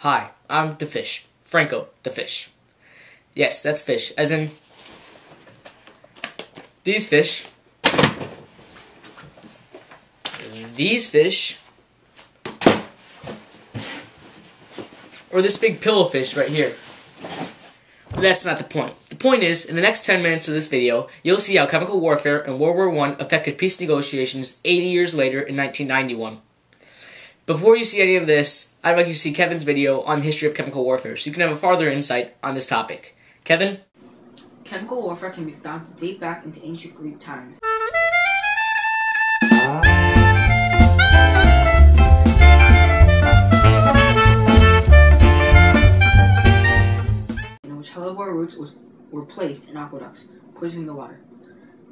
Hi, I'm the fish. Franco, the fish. Yes, that's fish, as in these fish, or this big pillowfish right here. But that's not the point. The point is, in the next 10 minutes of this video, you'll see how chemical warfare in World War I affected peace negotiations 80 years later in 1991. Before you see any of this, I'd like you to see Kevin's video on the history of chemical warfare, so you can have a farther insight on this topic. Kevin? Chemical warfare can be found to date back into ancient Greek times. In which hellebore roots were placed in aqueducts, poisoning the water.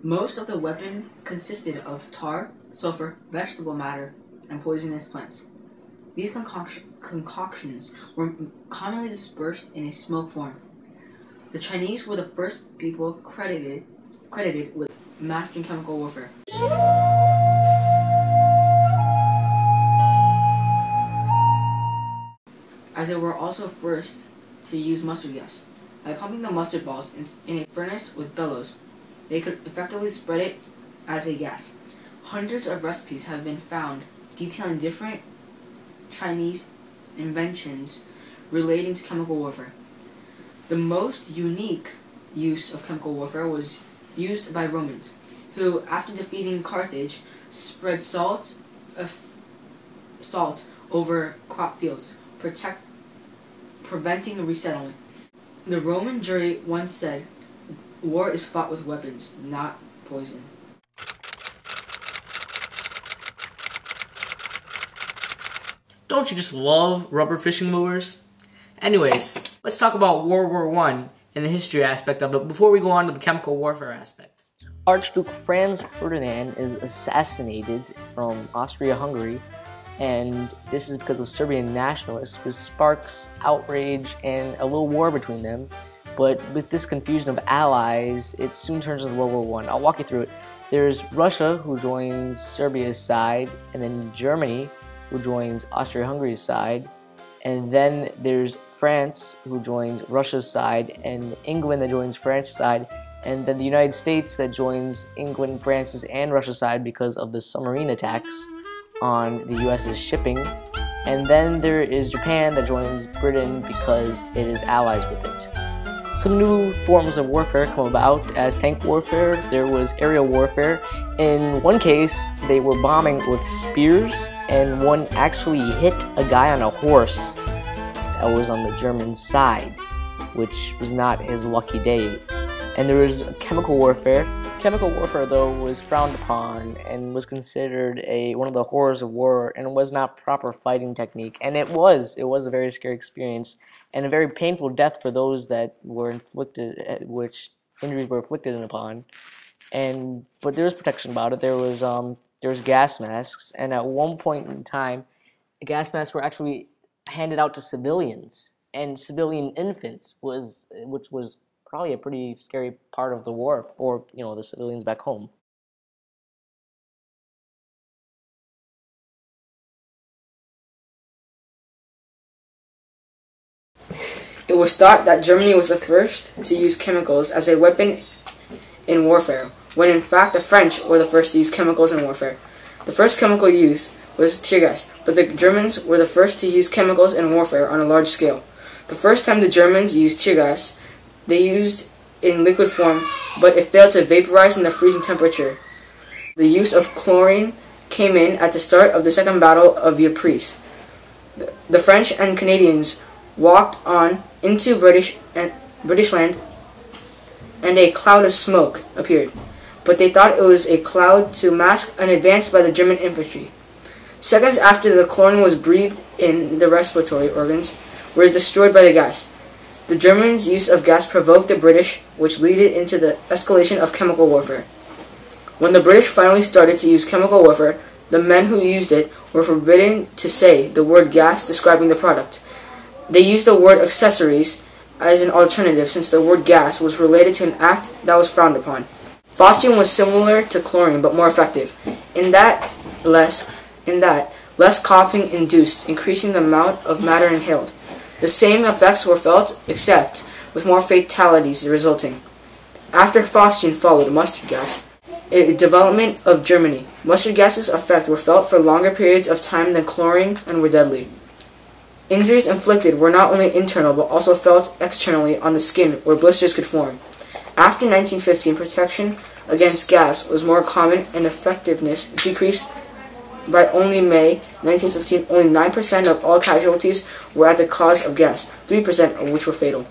Most of the weapon consisted of tar, sulfur, vegetable matter, and poisonous plants. These concoctions were commonly dispersed in a smoke form. The Chinese were the first people credited with mastering chemical warfare. As they were also first to use mustard gas. By pumping the mustard balls in a furnace with bellows, they could effectively spread it as a gas. Hundreds of recipes have been found detailing different Chinese inventions relating to chemical warfare. The most unique use of chemical warfare was used by Romans, who, after defeating Carthage, spread salt over crop fields, preventing resettlement. The Roman jury once said, "War is fought with weapons, not poison." Don't you just love rubber fishing lures? Anyways, let's talk about World War I and the history aspect of it before we go on to the chemical warfare aspect. Archduke Franz Ferdinand is assassinated from Austria-Hungary, and this is because of Serbian nationalists, which sparks outrage and a little war between them. But with this confusion of allies, it soon turns into World War I. I'll walk you through it. There's Russia, who joins Serbia's side, and then Germany, who joins Austria-Hungary's side, and then there's France, who joins Russia's side, and England that joins France's side, and then the United States that joins England, France's, and Russia's side because of the submarine attacks on the US's shipping, and then there is Japan that joins Britain because it is allies with it. Some new forms of warfare come about as tank warfare. There was aerial warfare. In one case, they were bombing with spears, and one actually hit a guy on a horse that was on the German side, which was not his lucky day. And there was chemical warfare. Chemical warfare, though, was frowned upon and was considered one of the horrors of war, and was not proper fighting technique. And it was a very scary experience and a very painful death for those that were inflicted, which injuries were inflicted upon. But there was protection about it. There was gas masks, and at one point in time, gas masks were actually handed out to civilians and civilian infants, which was probably a pretty scary part of the war for the civilians back home. It was thought that Germany was the first to use chemicals as a weapon in warfare, when in fact the French were the first to use chemicals in warfare. The first chemical used was tear gas, but the Germans were the first to use chemicals in warfare on a large scale. The first time the Germans used tear gas, they used it in liquid form, but it failed to vaporize in the freezing temperature. The use of chlorine came in at the start of the Second Battle of Ypres. The French and Canadians walked on into British land, and a cloud of smoke appeared, but they thought it was a cloud to mask an advance by the German infantry. Seconds after the chlorine was breathed in, the respiratory organs were destroyed by the gas. The Germans' use of gas provoked the British, which led into the escalation of chemical warfare. When the British finally started to use chemical warfare, the men who used it were forbidden to say the word gas describing the product. They used the word accessories as an alternative, since the word gas was related to an act that was frowned upon. Phosgene was similar to chlorine but more effective, in that less coughing induced, increasing the amount of matter inhaled. The same effects were felt, except with more fatalities resulting. After phosgene followed mustard gas, a development of Germany. Mustard gas's effects were felt for longer periods of time than chlorine and were deadly. Injuries inflicted were not only internal but also felt externally on the skin where blisters could form. After 1915, protection against gas was more common and effectiveness decreased. By only May 1915, only 9% of all casualties were at the cause of gas, 3% of which were fatal.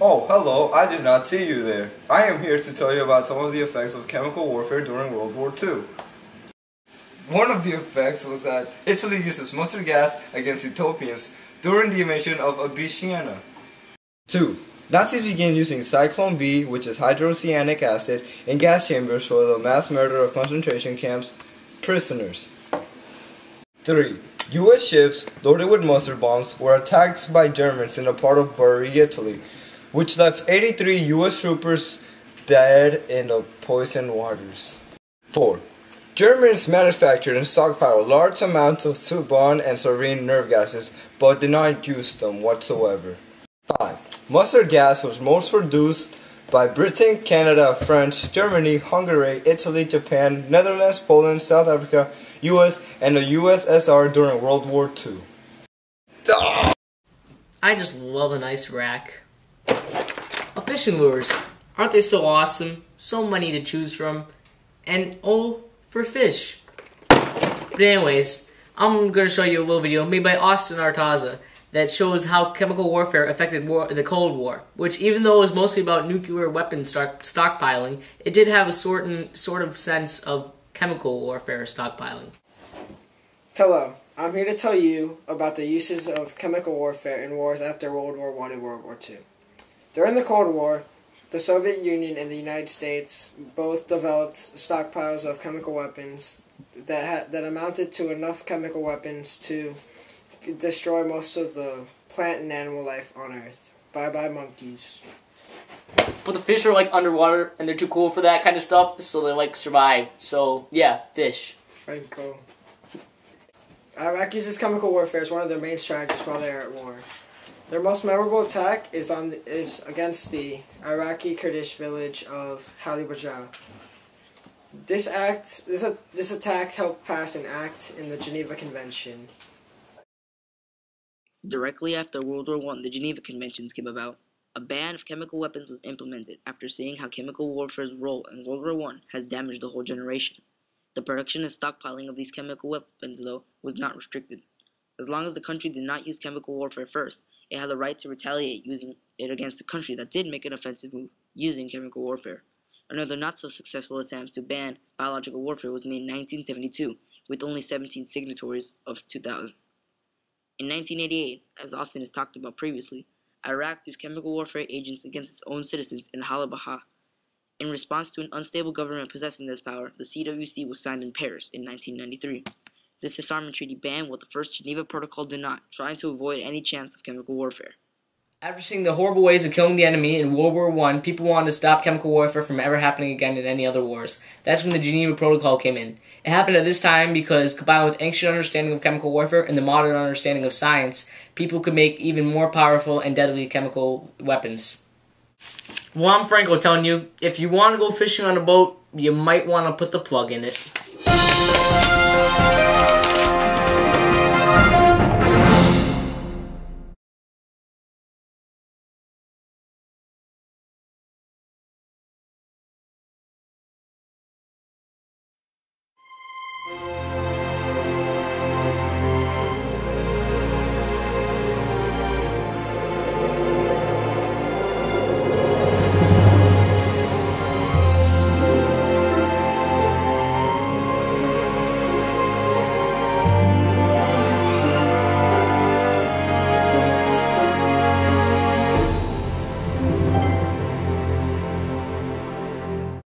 Oh, hello, I did not see you there. I am here to tell you about some of the effects of chemical warfare during World War II. One of the effects was that Italy uses mustard gas against Ethiopians during the invasion of Abyssinia. 2. Nazis began using Cyclone B, which is hydrocyanic acid, in gas chambers for the mass murder of concentration camps prisoners. 3. U.S. ships loaded with mustard bombs were attacked by Germans in a part of Bari, Italy, which left 83 U.S. troopers dead in the poisoned waters. 4. Germans manufactured and stockpiled large amounts of Subon and sarin nerve gases, but did not use them whatsoever. 5. Mustard gas was most produced by Britain, Canada, France, Germany, Hungary, Italy, Japan, Netherlands, Poland, South Africa, US, and the USSR during World War II. I just love a nice rack. Fishing lures. Aren't they so awesome? So many to choose from. And oh, for fish. But anyways, I'm going to show you a little video made by Austin Artaza that shows how chemical warfare affected the Cold War, which even though it was mostly about nuclear weapon stockpiling, it did have a sort of sense of chemical warfare stockpiling. Hello, I'm here to tell you about the uses of chemical warfare in wars after World War I and World War II. During the Cold War, the Soviet Union and the United States both developed stockpiles of chemical weapons that amounted to enough chemical weapons to destroy most of the plant and animal life on Earth. Bye-bye monkeys. But the fish are like underwater and they're too cool for that kind of stuff, so they like survive. So yeah, fish. Franco. Iraq uses chemical warfare as one of their main strategies while they are at war. Their most memorable attack is against the Iraqi Kurdish village of Halibja. This attack helped pass an act in the Geneva Convention. Directly after World War I, the Geneva Conventions came about. A ban of chemical weapons was implemented after seeing how chemical warfare's role in World War I has damaged the whole generation. The production and stockpiling of these chemical weapons, though, was not restricted. As long as the country did not use chemical warfare first, it had the right to retaliate using it against the country that did make an offensive move using chemical warfare. Another not-so-successful attempt to ban biological warfare was made in 1972, with only 17 signatories of 2,000. In 1988, as Austin has talked about previously, Iraq used chemical warfare agents against its own citizens in Halibja. In response to an unstable government possessing this power, the CWC was signed in Paris in 1993. This disarmament treaty banned what the First Geneva Protocol did not, trying to avoid any chance of chemical warfare. After seeing the horrible ways of killing the enemy in World War I, people wanted to stop chemical warfare from ever happening again in any other wars. That's when the Geneva Protocol came in. It happened at this time because, combined with ancient understanding of chemical warfare and the modern understanding of science, people could make even more powerful and deadly chemical weapons. Well, I'm Franco telling you, if you want to go fishing on a boat, you might want to put the plug in it.